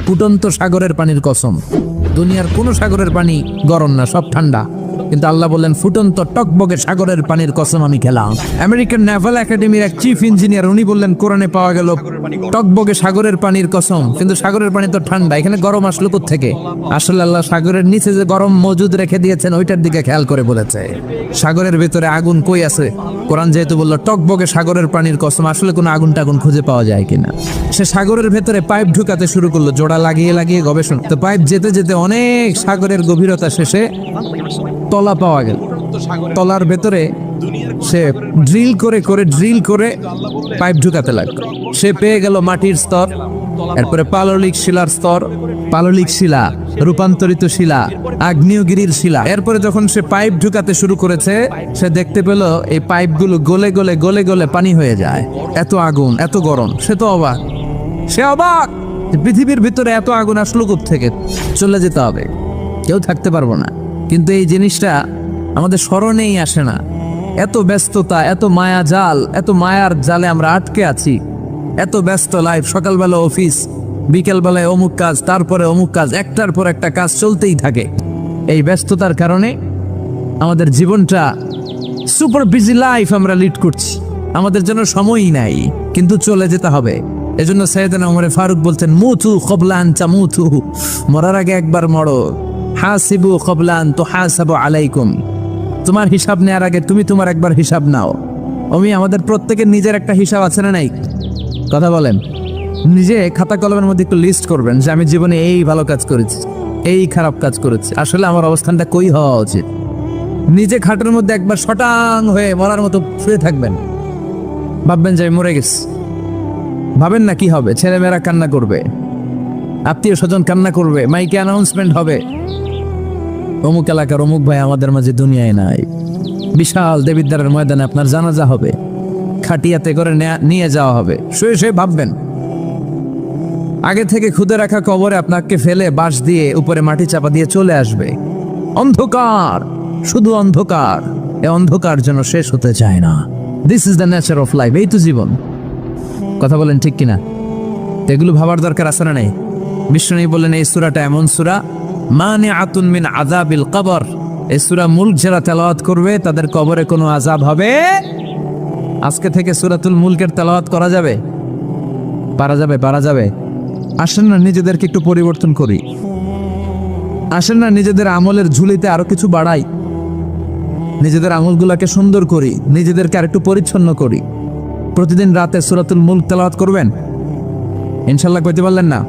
ফুটন্ত সাগরের পানির কসম, দুনিয়ার কোনো সাগরের পানি গরম না, সব ঠান্ডা, কিন্তু আল্লাহ বললেন ফুটন্ত টকবগে সাগরের পানির কসম আমি খেলাম। আমেরিকান নেভাল একাডেমির এক চিফ ইঞ্জিনিয়ার উনি বললেন কোরআনে পাওয়া গেল টকবগে সাগরের পানির কসম, কিন্তু সাগরের পানি তো ঠান্ডা, এখানে গরম আসলো কোত্থেকে? আসলে আল্লাহ সাগরের নিচে যে গরম মজুদ রেখে দিয়েছেন ওইটার দিকে খেয়াল করে বলেছে। সাগরের ভেতরে আগুন কই আছে? কোরআন যেহেতু বললো টকবগে সাগরের পানির কসম, আসলে কোনো আগুন টাগুন খুঁজে পাওয়া যায় কিনা। সে সাগরের ভেতরে পাইপ ঢুকাতে শুরু করলো, জোড়া লাগিয়ে লাগিয়ে গবেষণা, তো পাইপ যেতে যেতে অনেক সাগরের গভীরতা শেষে তলা পাওয়া গেল। তলার ভেতরে সে ড্রিল করে পাইপ ঢুকাতে লাগলো। সে পেয়ে গেল মাটির স্তর, এরপরে পাললিক শিলার স্তর, পাললিক শিলা, রূপান্তরিত শিলা, আগ্নেয়গিরির শিলা। এরপরে যখন সে পাইপ ঢুকাতে শুরু করেছে, সে দেখতে পেল এই পাইপগুলো গলে গলে পানি হয়ে যায়। এত আগুন, এত গরম, সে তো অবাক। সে অবাক পৃথিবীর ভিতরে এত আগুন আসলো কোত্থেকে। চলে যেতে হবে, কেউ থাকতে পারবো না। কিন্তু এই জিনিসটা আমাদের স্মরণেই আসে না। এত ব্যস্ততা, এত মায়া জাল, এত মায়ার জালে আমরা আটকে আছি। এত ব্যস্ত লাইফ, সকালবেলা অফিস, বিকেলবেলায় অমুক কাজ, তারপরে অমুক কাজ, একটার পর একটা কাজ চলতেই থাকে। এই ব্যস্ততার কারণে আমাদের জীবনটা সুপার বিজি লাইফ আমরা লিড করছি, আমাদের জন্য সময়ই নাই, কিন্তু চলে যেতে হবে। এজন্য সাইয়েদনা ওমর ফারুক বলছেন মুতু ক্বাবলা আন তামুতু, মরার আগে একবার মরো। হাসিবু ক্বাবলা আন তুহাসাবু আলাইকুম, তোমার হিসাব নেওয়ার আগে তুমি তোমার একবার হিসাব নাও। আমাদের প্রত্যেকের নিজের একটা হিসাব আছে না নাই? কথা বলেন। নিজে খাতা কলমের মধ্যে একটু লিস্ট করবেন যে আমি জীবনে এই ভালো কাজ করেছি, এই খারাপ কাজ করেছি, আসলে আমার অবস্থানটা কই হওয়া উচিত। নিজে খাটের মধ্যে একবার শটাং হয়ে মরার মতো শুয়ে থাকবেন, ভাববেন যে আমি মরে গেছি। ভাবেন না কি হবে, ছেলেমেয়েরা কান্না করবে, আত্মীয় স্বজন কান্না করবে, মাইকে অ্যানাউন্সমেন্ট হবে অমুক এলাকার অমুক ভাই আমাদের মাঝে দুনিয়ায় নাই। বিশাল দেবিদ্বারের ময়দানে আপনার জানাজা হবে, খাটিয়াতে করে নিয়ে যাওয়া হবে। শুয়ে শুয়ে ভাববেন, আগে থেকে খুদে রাখা কবরে আপনাকে ফেলে বাঁশ দিয়ে উপরে মাটি চাপা দিয়ে চলে আসবে। অন্ধকার, শুধু অন্ধকার। এই অন্ধকার যেন শেষ হতে চায় না। This is the nature of life, এই তো জীবন। কথা বলেন ঠিক কিনা? এগুলো ভাবার দরকার আছে না নাই? বিষ্ণু বললেন এই সূরাটা এমন সূরা মানিআতুন মিন আযাবিল কবর, এই সূরা মুলক যারা তেলাওয়াত করবে তাদের কবরে কোনো আযাব হবে। আজকে থেকে সূরাতুল মুলকের তেলাওয়াত করা যাবে? পারা যাবে। আসেন না নিজেদেরকে একটু পরিবর্তন করি, আসেন না নিজেদের আমলের ঝুলিতে আরো কিছু বাড়াই, নিজেদের আমলগুলোকে সুন্দর করি, নিজেদেরকে আর একটু পরিচ্ছন্ন করি। প্রতিদিন রাতে সূরাতুল মুলক তেলাওয়াত করবেন, ইনশাআল্লাহ। কইতে পারলেন না?